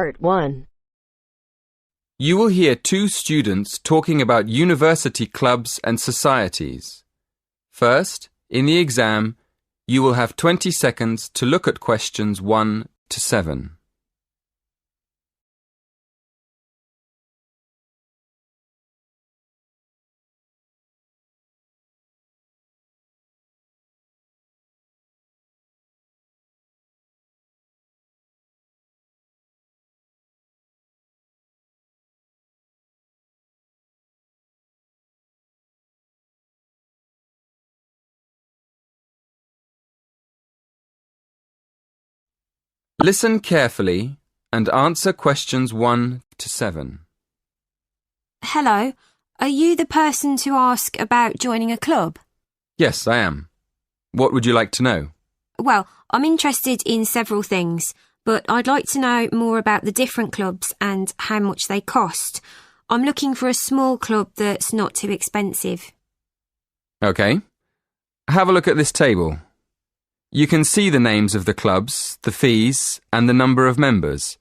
Part 1. You will hear two students talking about university clubs and societies. First, in the exam, you will have 20 seconds to look at questions 1 to 7. Listen carefully and answer questions 1 to 7. Hello, are you the person to ask about joining a club? Yes, I am. What would you like to know? Well, I'm interested in several things, but I'd like to know more about the different clubs and how much they cost. I'm looking for a small club that's not too expensive. OK. Have a look at this table. You can see the names of the clubs, the fees, and the number of members.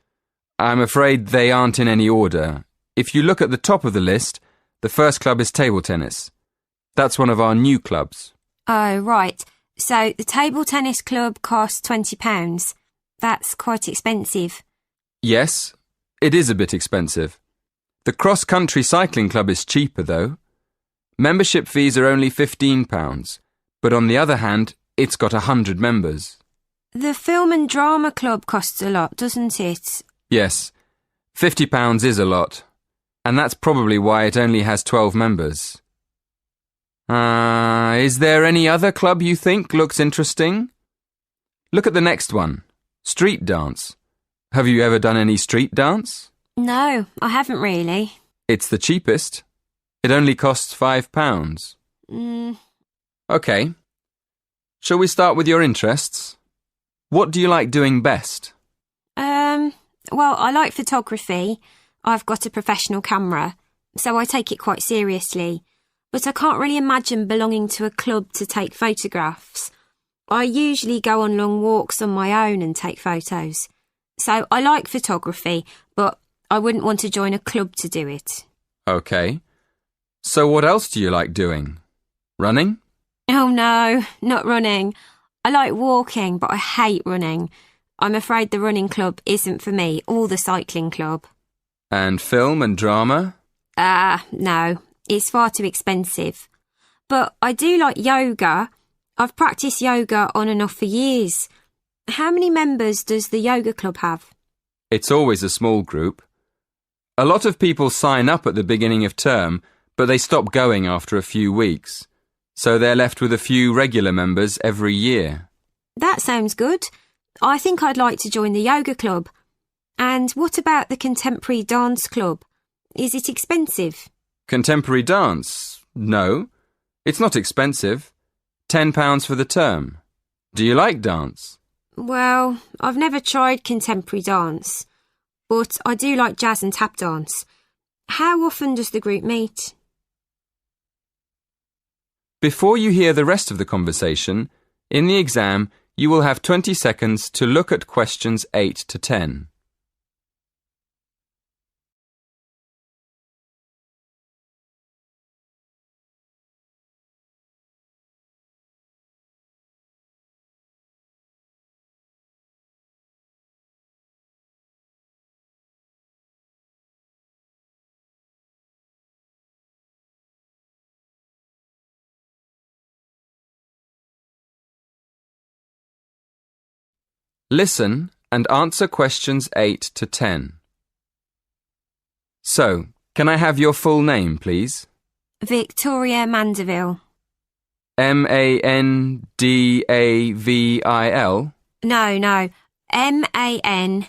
I'm afraid they aren't in any order. If you look at the top of the list, the first club is table tennis. That's one of our new clubs. Oh, right. So the table tennis club costs £20. That's quite expensive. Yes, it is a bit expensive. The cross-country cycling club is cheaper, though. Membership fees are only £15, but on the other hand, it's got 100 members. The film and drama club costs a lot, doesn't it? Yes, £50 is a lot, and that's probably why it only has 12 members. Is there any other club you think looks interesting? Look at the next one, street dance. Have you ever done any street dance? No, I haven't really. It's the cheapest. It only costs £5. OK. Shall we start with your interests? What do you like doing best? Well, I like photography. I've got a professional camera, so I take it quite seriously. But I can't really imagine belonging to a club to take photographs. I usually go on long walks on my own and take photos. So I like photography, but I wouldn't want to join a club to do it. OK. So what else do you like doing? Running? Oh no, not running. I like walking, but I hate running. I'm afraid the running club isn't for me, or the cycling club. And film and drama? No, it's far too expensive. But I do like yoga. I've practiced yoga on and off for years. How many members does the yoga club have? It's always a small group. A lot of people sign up at the beginning of term, but they stop going after a few weeks. So they're left with a few regular members every year. That sounds good. I think I'd like to join the yoga club. And what about the contemporary dance club? Is it expensive? Contemporary dance? No. It's not expensive. £10 for the term. Do you like dance? Well, I've never tried contemporary dance, but I do like jazz and tap dance. How often does the group meet? Before you hear the rest of the conversation, in the exam, you will have 20 seconds to look at questions 8 to 10. Listen and answer questions 8 to 10. So, can I have your full name, please? Victoria Mandeville. Mandavil? No. Mandeville.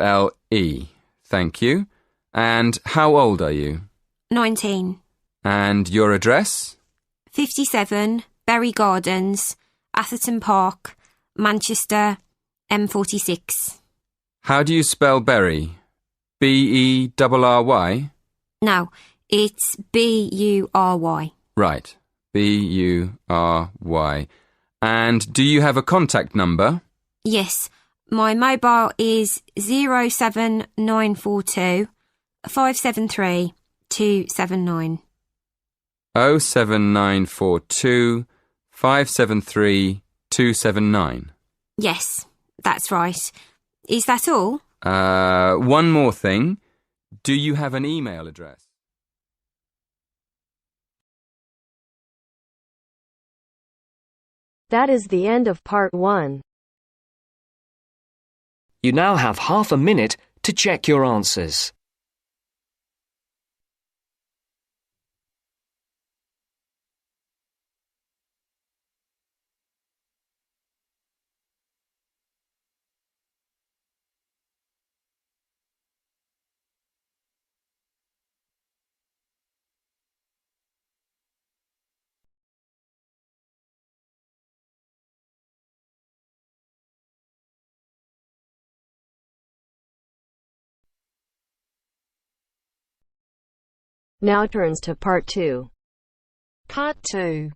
L-E. Thank you. And how old are you? 19. And your address? 57, Berry Gardens, Atherton Park, Manchester, M46. How do you spell Berry? B-E-R-R-Y? No, it's B-U-R-Y. Right, B-U-R-Y. And do you have a contact number? Yes, my mobile is 07942 573 279. 07942 573 279. Yes, that's right. Is that all? One more thing. Do you have an email address? That is the end of part 1. You now have half a minute to check your answers. Now turns to part 2. Part 2.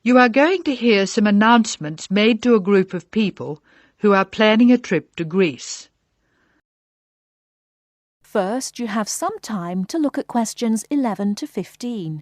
You are going to hear some announcements made to a group of people who are planning a trip to Greece. First, you have some time to look at questions 11 to 15.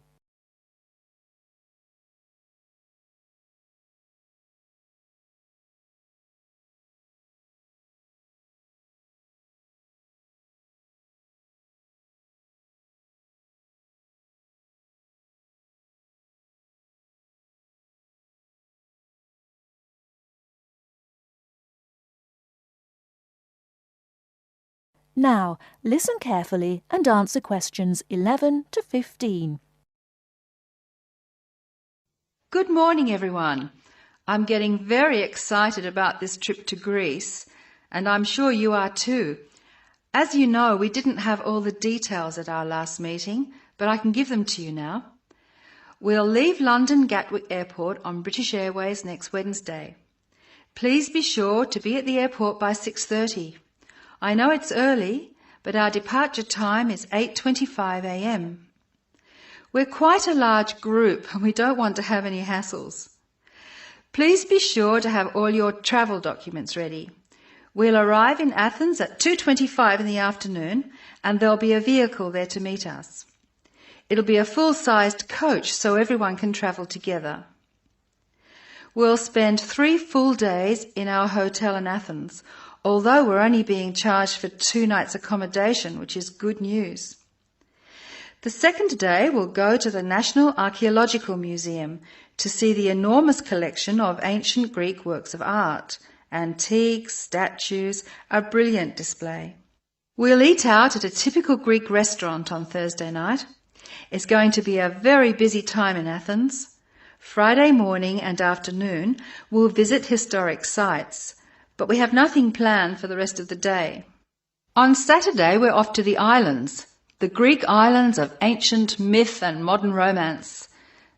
Now, listen carefully and answer questions 11 to 15. Good morning, everyone. I'm getting very excited about this trip to Greece, and I'm sure you are too. As you know, we didn't have all the details at our last meeting, but I can give them to you now. We'll leave London Gatwick Airport on British Airways next Wednesday. Please be sure to be at the airport by 6:30. I know it's early, but our departure time is 8:25 a.m. We're quite a large group and we don't want to have any hassles. Please be sure to have all your travel documents ready. We'll arrive in Athens at 2:25 in the afternoon and there'll be a vehicle there to meet us. It'll be a full-sized coach so everyone can travel together. We'll spend 3 full days in our hotel in Athens, although we're only being charged for 2 nights accommodation, which is good news. The second day we'll go to the National Archaeological Museum to see the enormous collection of ancient Greek works of art, antiques, statues, a brilliant display. We'll eat out at a typical Greek restaurant on Thursday night. It's going to be a very busy time in Athens. Friday morning and afternoon we'll visit historic sites, but we have nothing planned for the rest of the day. On Saturday we're off to the islands, the Greek islands of ancient myth and modern romance.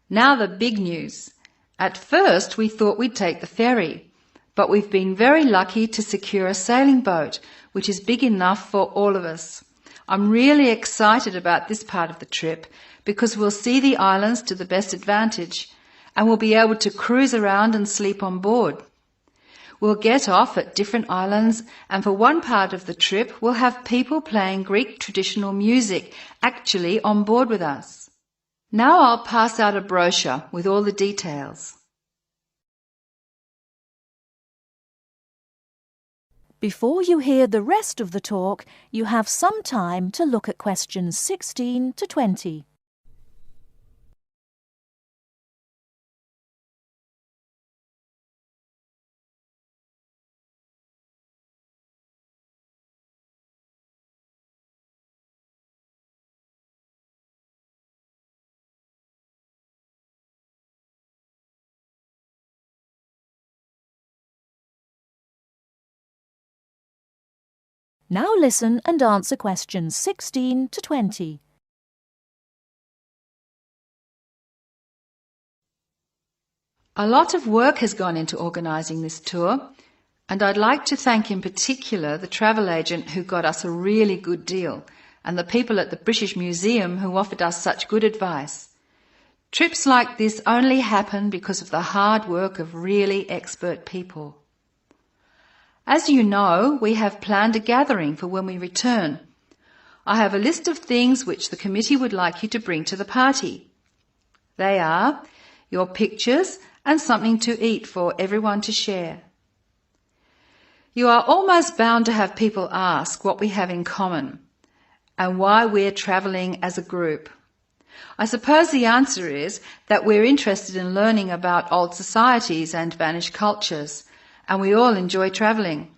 Now the big news. At first we thought we'd take the ferry, but we've been very lucky to secure a sailing boat, which is big enough for all of us. I'm really excited about this part of the trip because we'll see the islands to the best advantage and we'll be able to cruise around and sleep on board. We'll get off at different islands and for one part of the trip we'll have people playing Greek traditional music actually on board with us. Now I'll pass out a brochure with all the details. Before you hear the rest of the talk, you have some time to look at questions 16 to 20. Now listen and answer questions 16 to 20. A lot of work has gone into organising this tour, and I'd like to thank in particular the travel agent who got us a really good deal, and the people at the British Museum who offered us such good advice. Trips like this only happen because of the hard work of really expert people. As you know, we have planned a gathering for when we return. I have a list of things which the committee would like you to bring to the party. They are your pictures and something to eat for everyone to share. You are almost bound to have people ask what we have in common and why we're travelling as a group. I suppose the answer is that we're interested in learning about old societies and vanished cultures, and we all enjoy travelling.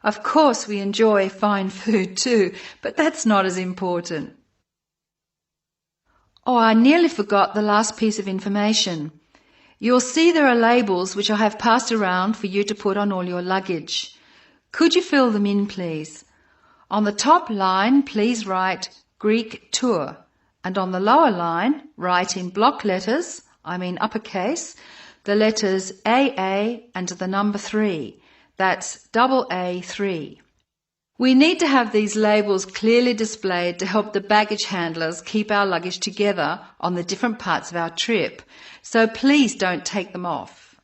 Of course we enjoy fine food too, but that's not as important. Oh, I nearly forgot the last piece of information. You'll see there are labels which I have passed around for you to put on all your luggage. Could you fill them in, please? On the top line, please write Greek tour, and on the lower line, write in block letters, I mean uppercase, the letters AA and the number 3. That's AA3. We need to have these labels clearly displayed to help the baggage handlers keep our luggage together on the different parts of our trip, so please don't take them off.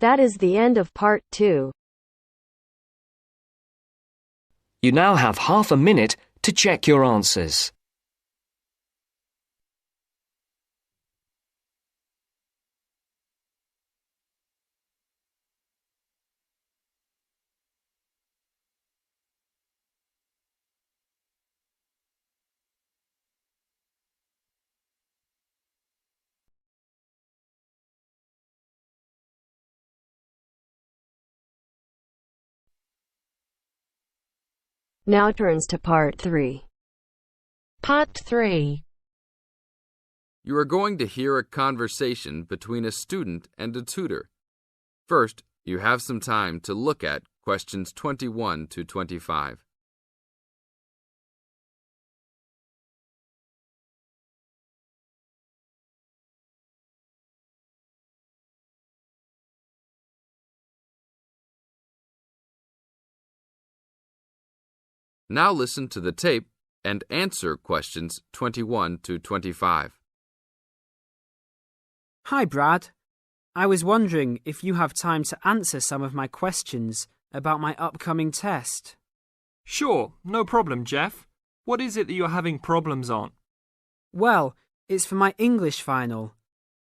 That is the end of Part 2. You now have half a minute to check your answers. Now turns to Part 3. Part 3. You are going to hear a conversation between a student and a tutor. First, you have some time to look at questions 21 to 25. Now listen to the tape and answer questions 21 to 25. Hi, Brad. I was wondering if you have time to answer some of my questions about my upcoming test. Sure, no problem, Jeff. What is it that you're having problems on? Well, it's for my English final.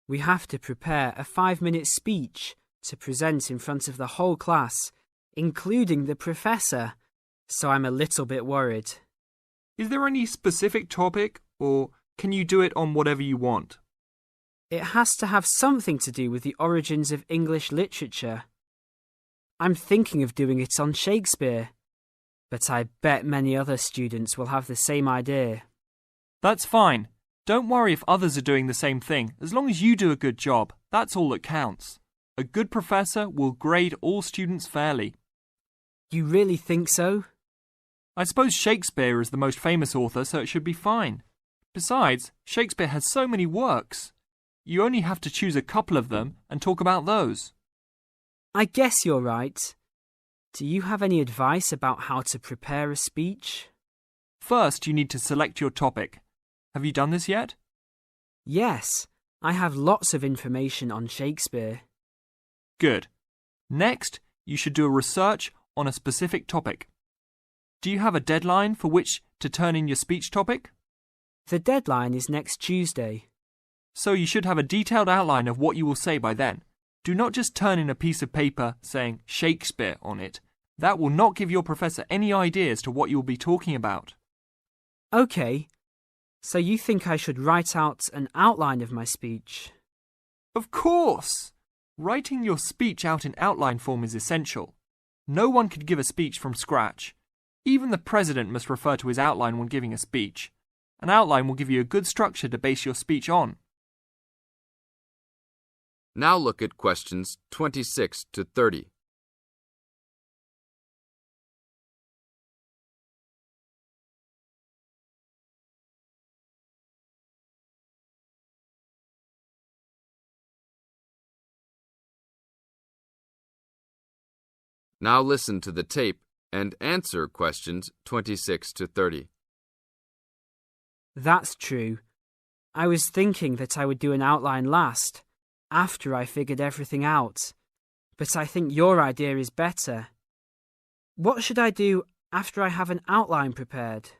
We have to prepare a 5-minute speech to present in front of the whole class, including the professor. So I'm a little bit worried. Is there any specific topic, or can you do it on whatever you want? It has to have something to do with the origins of English literature. I'm thinking of doing it on Shakespeare, but I bet many other students will have the same idea. That's fine. Don't worry if others are doing the same thing. As long as you do a good job, that's all that counts. A good professor will grade all students fairly. You really think so? I suppose Shakespeare is the most famous author, so it should be fine. Besides, Shakespeare has so many works. You only have to choose a couple of them and talk about those. I guess you're right. Do you have any advice about how to prepare a speech? First, you need to select your topic. Have you done this yet? Yes, I have lots of information on Shakespeare. Good. Next, you should do a research on a specific topic. Do you have a deadline for which to turn in your speech topic? The deadline is next Tuesday. So you should have a detailed outline of what you will say by then. Do not just turn in a piece of paper saying Shakespeare on it. That will not give your professor any idea as to what you will be talking about. Okay, so you think I should write out an outline of my speech? Of course! Writing your speech out in outline form is essential. No one could give a speech from scratch. Even the president must refer to his outline when giving a speech. An outline will give you a good structure to base your speech on. Now look at questions 26 to 30. Now listen to the tape and answer questions 26 to 30. That's true. I was thinking that I would do an outline last, after I figured everything out. But I think your idea is better. What should I do after I have an outline prepared?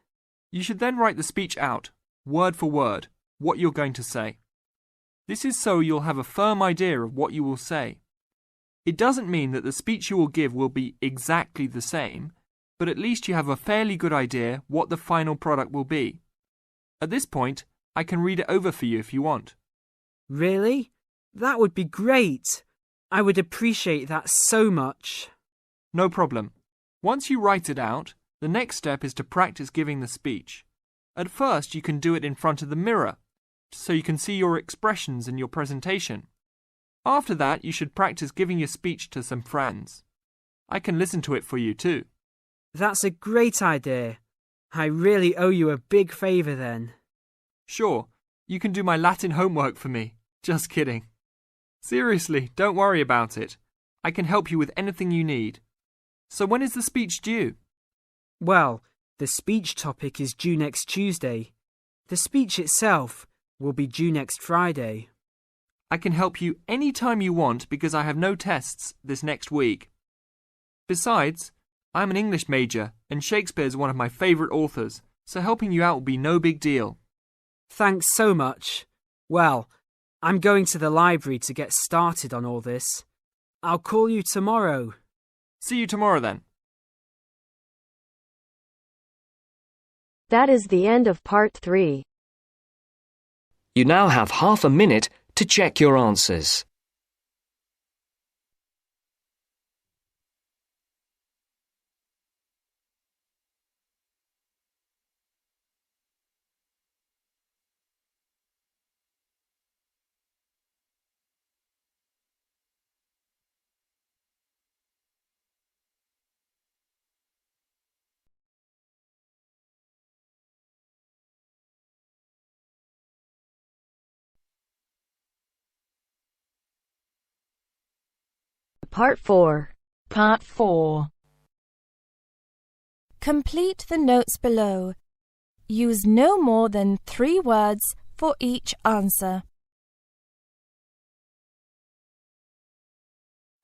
You should then write the speech out, word for word, what you're going to say. This is so you'll have a firm idea of what you will say. It doesn't mean that the speech you will give will be exactly the same, but at least you have a fairly good idea what the final product will be. At this point, I can read it over for you if you want. Really? That would be great. I would appreciate that so much. No problem. Once you write it out, the next step is to practice giving the speech. At first, you can do it in front of the mirror, so you can see your expressions in your presentation. After that, you should practice giving your speech to some friends. I can listen to it for you too. That's a great idea. I really owe you a big favour then. Sure, you can do my Latin homework for me. Just kidding. Seriously, don't worry about it. I can help you with anything you need. So when is the speech due? Well, the speech topic is due next Tuesday. The speech itself will be due next Friday. I can help you any time you want because I have no tests this next week. Besides, I'm an English major and Shakespeare is one of my favourite authors, so helping you out will be no big deal. Thanks so much. Well, I'm going to the library to get started on all this. I'll call you tomorrow. See you tomorrow then. That is the end of part 3. You now have half a minute to check your answers. Part 4. Part 4. Complete the notes below. Use no more than 3 words for each answer.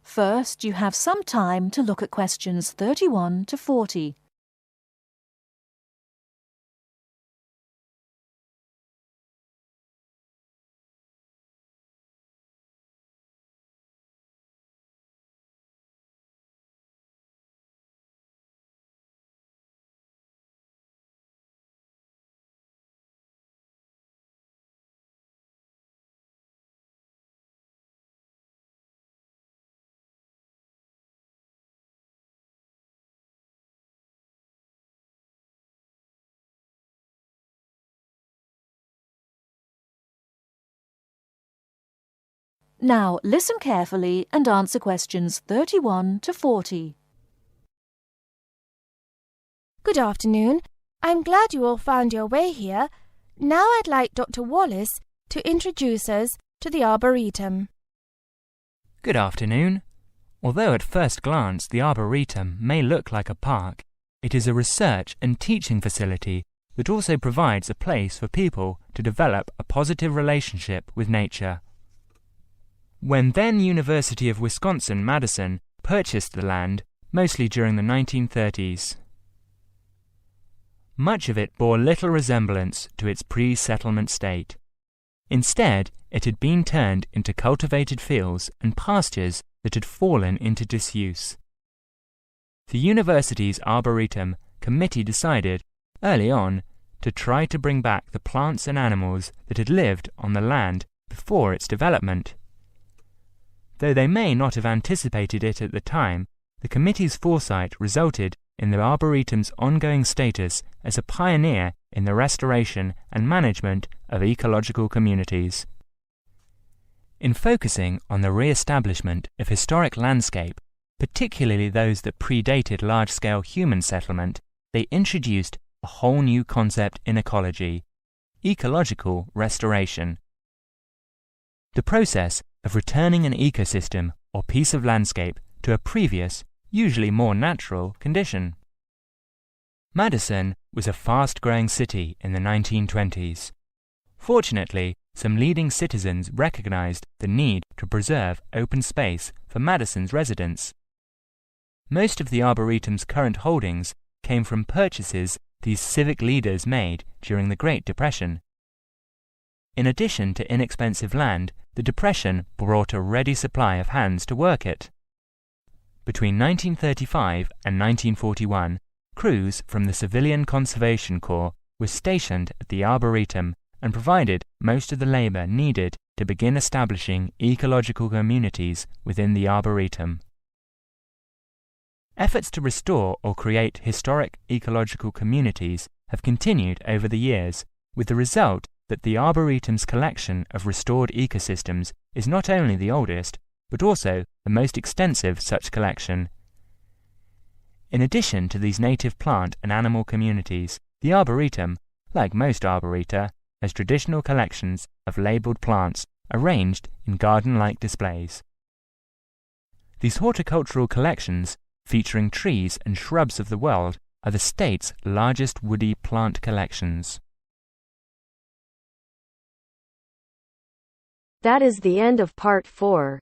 First, you have some time to look at questions 31 to 40. Now, listen carefully and answer questions 31 to 40. Good afternoon. I'm glad you all found your way here. Now I'd like Dr. Wallace to introduce us to the Arboretum. Good afternoon. Although at first glance the Arboretum may look like a park, it is a research and teaching facility that also provides a place for people to develop a positive relationship with nature. When then University of Wisconsin-Madison purchased the land, mostly during the 1930s, much of it bore little resemblance to its pre-settlement state. Instead, it had been turned into cultivated fields and pastures that had fallen into disuse. The university's Arboretum committee decided, early on, to try to bring back the plants and animals that had lived on the land before its development. Though they may not have anticipated it at the time, the committee's foresight resulted in the Arboretum's ongoing status as a pioneer in the restoration and management of ecological communities. In focusing on the re-establishment of historic landscape, particularly those that predated large-scale human settlement, they introduced a whole new concept in ecology: ecological restoration. The process of returning an ecosystem or piece of landscape to a previous, usually more natural, condition. Madison was a fast-growing city in the 1920s. Fortunately, some leading citizens recognized the need to preserve open space for Madison's residents. Most of the Arboretum's current holdings came from purchases these civic leaders made during the Great Depression. In addition to inexpensive land, the Depression brought a ready supply of hands to work it. Between 1935 and 1941, crews from the Civilian Conservation Corps were stationed at the Arboretum and provided most of the labour needed to begin establishing ecological communities within the Arboretum. Efforts to restore or create historic ecological communities have continued over the years, with the result that the Arboretum's collection of restored ecosystems is not only the oldest, but also the most extensive such collection. In addition to these native plant and animal communities, the Arboretum, like most arboreta, has traditional collections of labelled plants arranged in garden-like displays. These horticultural collections, featuring trees and shrubs of the world, are the state's largest woody plant collections. That is the end of part 4.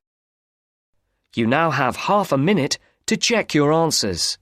You now have half a minute to check your answers.